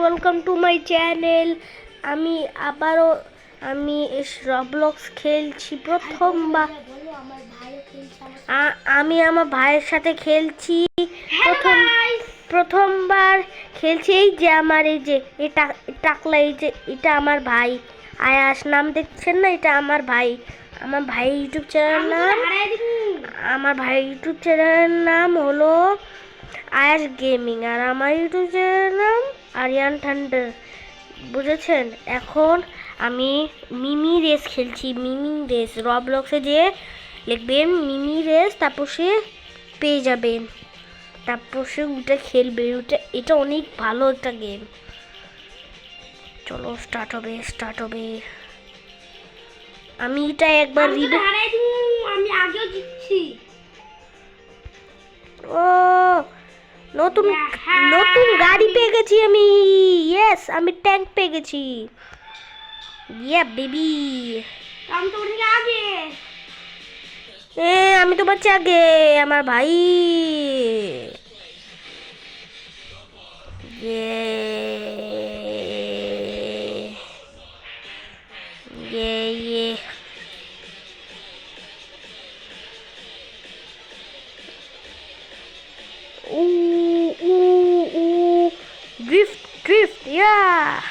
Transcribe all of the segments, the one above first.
Welcome to my channel. আমি রবলক্স খেলছি প্রথমবার। আমি আমার ভাইয়ের সাথে খেলছি প্রথমবার খেলছি। এই যে আমার এই যে টাকলা, এই যে এটা আমার ভাই আয়াস, নাম দেখছেন না? এটা আমার ভাই ইউটিউব চ্যানেলের নাম হলো আয়াস গেমিং, আর আমার ইউটিউব চ্যানেলের নাম আরিয়ান থান্ডার, বুঝেছেন? এখন আমি মিমি রেস খেলছি। মিমি রেস রবলক্সে যে লিখবেন মিমি রেস, তারপর সে পেয়ে যাবেন, তারপর সে ওটা খেলবে। এটা অনেক ভালো একটা গেম। চলো স্টার্ট হবে। আমি এটা একবার আমি আগেও জিতছি। ও নতুন গাড়ি পেয়ে গেছি আমি। ইয়েস, আমি ট্যাঙ্ক পেয়ে গেছি। ইয়া বেবি, আমি তো অনেক আগে। আমি তো বাচ্চা আগে, আমার ভাই। ইয়ে drift, yeah.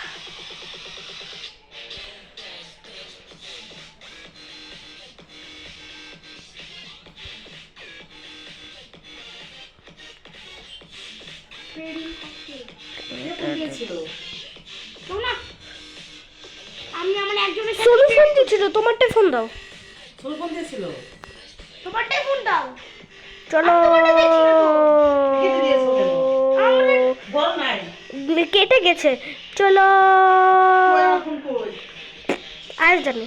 আমি আমার একজনের সোনু ফোন দিয়েছিল, তোমারটাই ফোন দাও। সোনু ফোন দিয়েছিল, তোমারটাই ফোন দাও। চলো কেটে গেছে। চলো আর জানি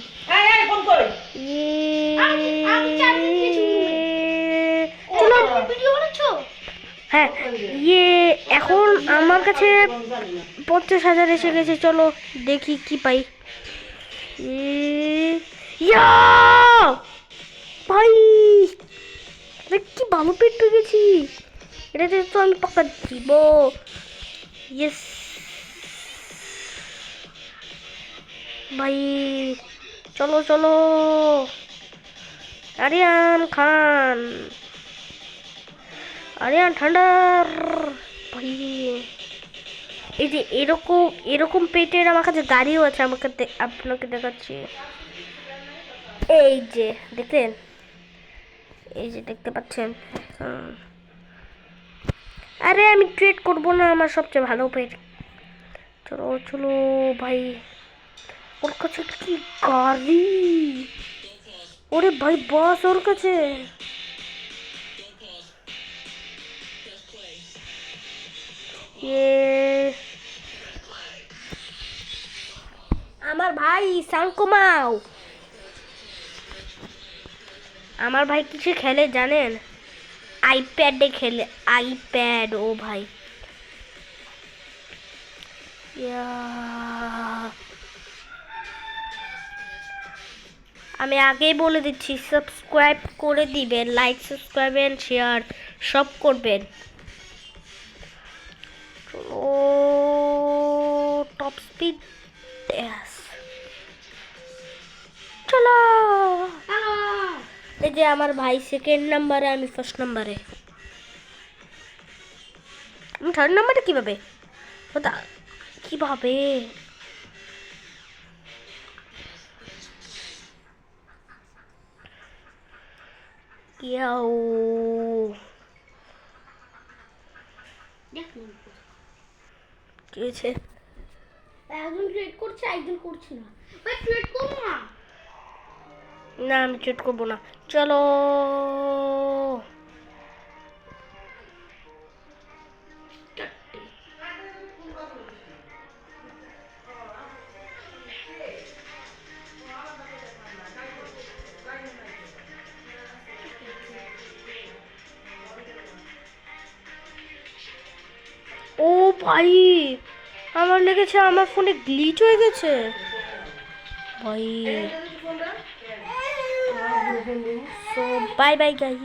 চলো। হ্যাঁ, এখন আমার কাছে 50,000 এসে গেছে। চলো দেখি কি পাই। ভাই কি ভালো পেট পেয়ে গেছি। এটাতে তো আমি পাকা দিব। ইয়েস ভাই, চলো আরিয়ান ঠান্ডার ভাই। এই যে এরকম পেটের আমার কাছে গাড়িও আছে, আপনাকে দেখাচ্ছি। এই যে দেখলেন, এই যে দেখতে পাচ্ছেন। আরে আমি ট্রেড করবো না, আমার সবচেয়ে ভালো পেট। চলো ভাই, ওর কাছে কি গাড়ি! ওরে ভাই বাস ওর কাছে। আমার ভাই সাউন্ড কমাও। আমার ভাই কিছু খেলে জানেন? আইপ্যাডে খেলে, আইপ্যাড। ও ভাই, আমি আগেই বলে দিচ্ছি, সাবস্ক্রাইব করে দিবেন, লাইক সাবস্ক্রাইব এন্ড শেয়ার সব করবেন। চলো টপ স্পিড, চলো। এই যে আমার ভাই সেকেন্ড নাম্বারে, আমি ফার্স্ট নাম্বারে। আমি থার্ড নাম্বারে কিভাবে? ইয়াও কি হয়েছে? একজন ট্রেড করছে, একজন করছে না। ভাই ট্রেড করো না। না, আমি ট্রেড করবো না। চলো ও ভাই, আমার লেগেছে আমার ফোনে গ্লিচ হয়ে গেছে ভাই। So bye bye guys.